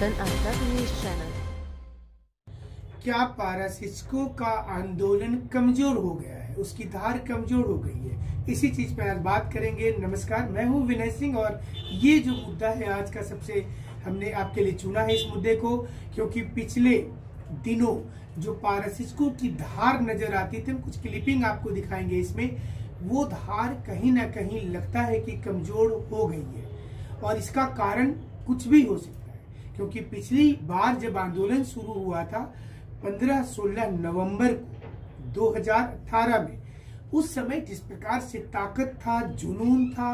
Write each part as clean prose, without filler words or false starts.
वेतन अंतर news channel. क्या पारा शिक्षकों का आंदोलन कमजोर हो गया है, उसकी धार कमजोर हो गई है? इसी चीज पर आज बात करेंगे। नमस्कार, मैं हूं विनय सिंह और ये जो मुद्दा है आज का सबसे हमने आपके लिए चुना है इस मुद्दे को, क्योंकि पिछले दिनों जो पारा शिक्षकों की धार नजर आती थी, हम कुछ क्लिपिंग आपको दिखाएंगे इसमें, वो धार कहीं ना कहीं लगता है कि कमजोर हो गई है और इसका कारण कुछ भी हो सकता है। क्योंकि पिछली बार जब आंदोलन शुरू हुआ था 15-16 नवंबर को 2018 में, उस समय जिस प्रकार से ताकत था, जुनून था,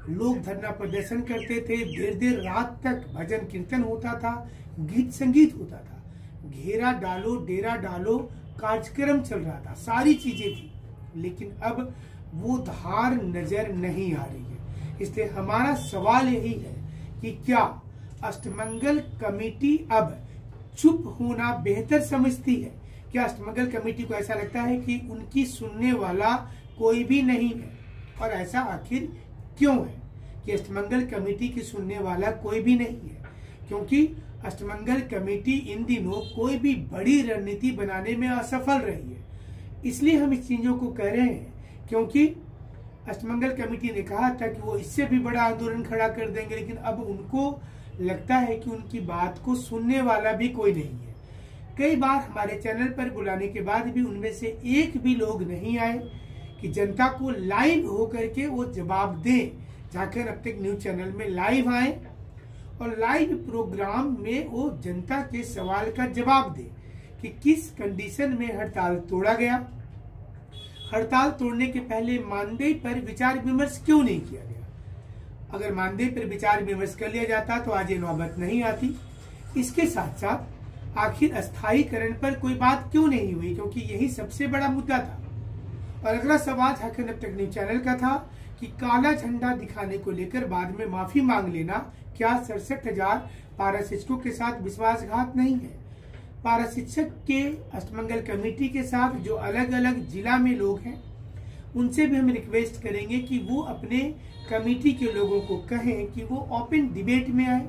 लोग धरना प्रदर्शन करते थे, देर देर रात तक भजन कीर्तन होता था, गीत संगीत होता था, घेरा डालो डेरा डालो कार्यक्रम चल रहा था, सारी चीजें थी। लेकिन अब वो धार नजर नहीं आ रही है। इसलिए हमारा सवाल यही है कि क्या अष्टमंगल कमेटी अब चुप होना बेहतर समझती है? क्या अष्टमंगल कमेटी को ऐसा लगता है कि उनकी सुनने वाला कोई भी नहीं है? और ऐसा आखिर क्यों है कि अष्टमंगल कमेटी की सुनने वाला कोई भी नहीं है? क्योंकि अष्टमंगल कमेटी इन दिनों कोई भी बड़ी रणनीति बनाने में असफल रही है। इसलिए हम इस चीजों को कह रहे हैं क्योंकि अष्टमंगल कमेटी ने कहा था कि वो इससे भी बड़ा आंदोलन खड़ा कर देंगे, लेकिन अब उनको लगता है कि उनकी बात को सुनने वाला भी कोई नहीं है। कई बार हमारे चैनल पर बुलाने के बाद भी उनमें से एक भी लोग नहीं आए कि जनता को लाइव होकर के वो जवाब दें। जाकर अब तक न्यूज चैनल में लाइव आए और लाइव प्रोग्राम में वो जनता के सवाल का जवाब दे कि किस कंडीशन में हड़ताल तोड़ा गया, हड़ताल तोड़ने के पहले मानदेय पर विचार विमर्श क्यों नहीं किया गया। अगर मानदेय पर विचार विमर्श कर लिया जाता तो आज ये नौबत नहीं आती। इसके साथ साथ आखिर अस्थायीकरण पर कोई बात क्यों नहीं हुई, क्योंकि यही सबसे बड़ा मुद्दा था। और अगला सवाल झारखंड अब तक न्यूज चैनल का था कि काला झंडा दिखाने को लेकर बाद में माफी मांग लेना क्या 67,000 पारा शिक्षकों के साथ विश्वासघात नहीं है? पारा शिक्षक के अष्टमंगल कमेटी के साथ जो अलग अलग जिला में लोग हैं, उनसे भी हम रिक्वेस्ट करेंगे कि वो अपने कमेटी के लोगों को कहें कि वो ओपन डिबेट में आए।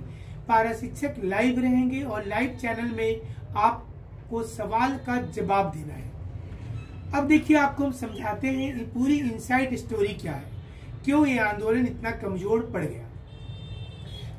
पारा शिक्षक लाइव रहेंगे और लाइव चैनल में आपको सवाल का जवाब देना है। अब देखिए, आपको हम समझाते हैं ये पूरी इनसाइड स्टोरी क्या है, क्यों ये आंदोलन इतना कमजोर पड़ गया।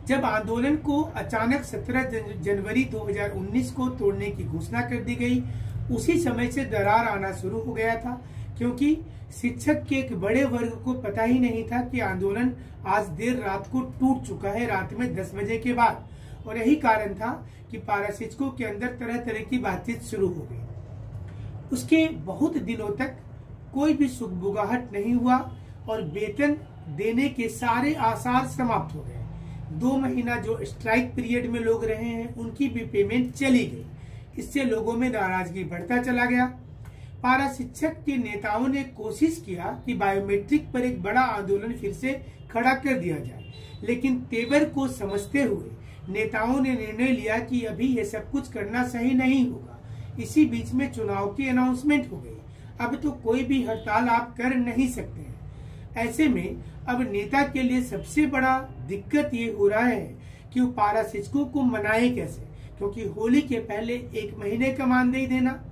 जब आंदोलन को अचानक 17 जनवरी 2019 को तोड़ने की घोषणा कर दी गई, उसी समय से दरार आना शुरू हो गया था, क्योंकि शिक्षक के एक बड़े वर्ग को पता ही नहीं था कि आंदोलन आज देर रात को टूट चुका है, रात में 10 बजे के बाद। और यही कारण था कि पारा शिक्षकों के अंदर तरह तरह की बातचीत शुरू हो गई। उसके बहुत दिनों तक कोई भी सुगबुगाहट नहीं हुआ और वेतन देने के सारे आसार समाप्त हो गए। 2 महीना जो स्ट्राइक पीरियड में लोग रहे हैं, उनकी भी पेमेंट चली गई। इससे लोगों में नाराजगी बढ़ता चला गया। पारा शिक्षक के नेताओं ने कोशिश किया कि बायोमेट्रिक पर एक बड़ा आंदोलन फिर से खड़ा कर दिया जाए, लेकिन तेवर को समझते हुए नेताओं ने निर्णय लिया कि अभी ये सब कुछ करना सही नहीं होगा। इसी बीच में चुनाव की अनाउंसमेंट हो गई। अब तो कोई भी हड़ताल आप कर नहीं सकते हैं। ऐसे में अब नेता के लिए सबसे बड़ा दिक्कत ये हो रहा है कि वो पारा शिक्षकों को मनाए कैसे, क्योंकि होली के पहले 1 महीने का मानदेय देना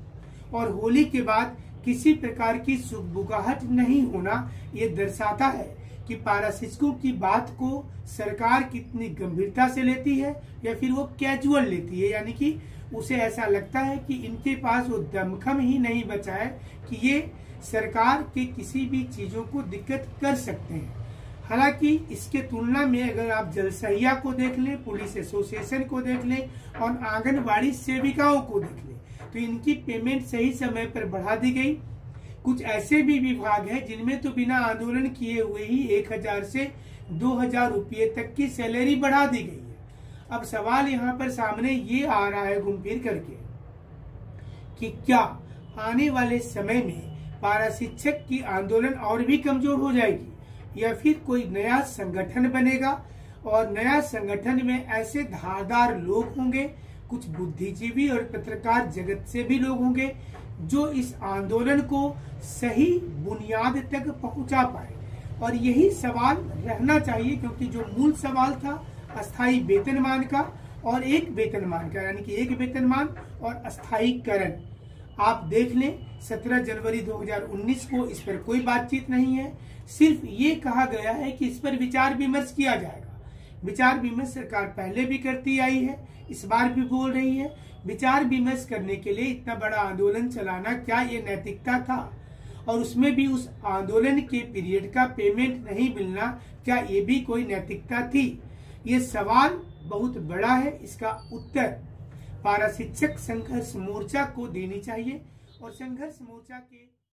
और होली के बाद किसी प्रकार की सुगबुगाहट नहीं होना, ये दर्शाता है कि पारा शिक्षकों की बात को सरकार कितनी गंभीरता से लेती है या फिर वो कैजुअल लेती है। यानी कि उसे ऐसा लगता है कि इनके पास वो दमखम ही नहीं बचा है कि ये सरकार के किसी भी चीजों को दिक्कत कर सकते हैं। हालांकि इसके तुलना में अगर आप जलसहिया को देख लें, पुलिस एसोसिएशन को देख लें और आंगनबाड़ी सेविकाओं को देख लें, तो इनकी पेमेंट सही समय पर बढ़ा दी गई। कुछ ऐसे भी विभाग हैं जिनमें तो बिना आंदोलन किए हुए ही 1000 से 2000 रुपये तक की सैलरी बढ़ा दी गई है। अब सवाल यहाँ पर सामने ये आ रहा है घूम फिर करके कि क्या आने वाले समय में पारा शिक्षक की आंदोलन और भी कमजोर हो जाएगी या फिर कोई नया संगठन बनेगा और नया संगठन में ऐसे धारदार लोग होंगे, कुछ बुद्धिजीवी और पत्रकार जगत से भी लोग होंगे जो इस आंदोलन को सही बुनियाद तक पहुंचा पाए। और यही सवाल रहना चाहिए, क्योंकि जो मूल सवाल था अस्थायी वेतनमान का और एक वेतनमान का, यानी कि एक वेतनमान और अस्थायीकरण। आप देख लें 17 जनवरी 2019 को इस पर कोई बातचीत नहीं है। सिर्फ ये कहा गया है कि इस पर विचार विमर्श किया जाएगा। विचार विमर्श सरकार पहले भी करती आई है, इस बार भी बोल रही है। विचार विमर्श करने के लिए इतना बड़ा आंदोलन चलाना, क्या ये नैतिकता था? और उसमें भी उस आंदोलन के पीरियड का पेमेंट नहीं मिलना, क्या ये भी कोई नैतिकता थी? ये सवाल बहुत बड़ा है। इसका उत्तर पारा शिक्षक संघर्ष मोर्चा को देनी चाहिए और संघर्ष मोर्चा के